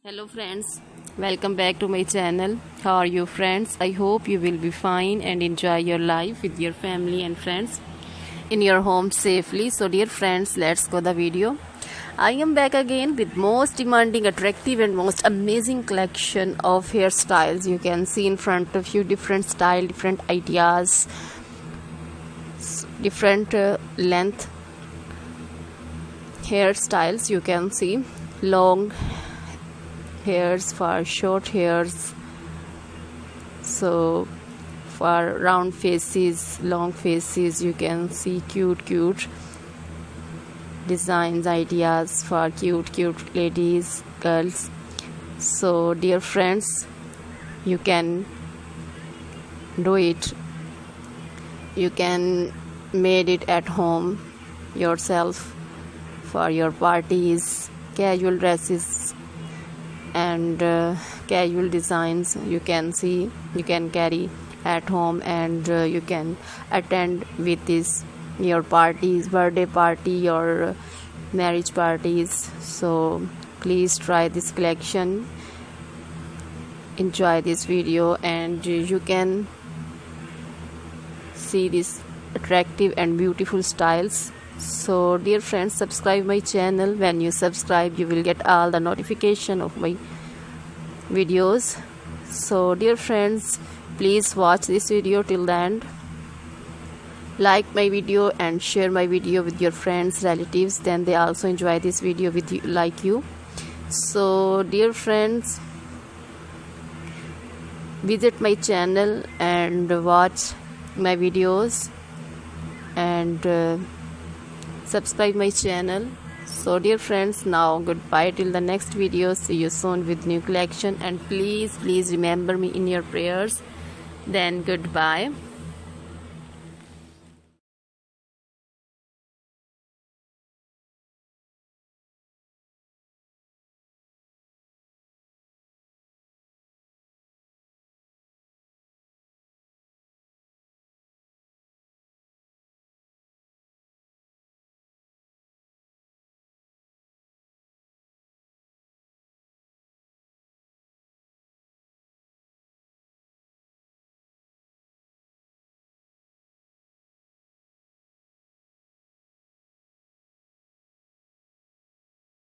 Hello friends, welcome back to my channel. How are you friends? I hope you will be fine and enjoy your life with your family and friends in your home safely. So dear friends, let's go the video. I am back again with most demanding, attractive and most amazing collection of hairstyles. You can see in front of you different style, different ideas, different length hairstyles. You can see long hairs for short hairs, so for round faces, long faces. You can see cute designs, ideas for cute ladies, girls. So dear friends, you can do it, you can made it at home yourself for your parties, casual dresses and casual designs. You can see, you can carry at home and you can attend with this your parties, birthday party or marriage parties. So please try this collection, enjoy this video, and you can see these attractive and beautiful styles. So dear friends, subscribe my channel. When you subscribe, you will get all the notification of my videos. So dear friends, please watch this video till the end. Like my video and share my video with your friends, relatives, then they also enjoy this video with you like you. So dear friends, visit my channel and watch my videos and subscribe my channel. So dear friends, now goodbye till the next video. See you soon with new collection, and please remember me in your prayers. Then goodbye.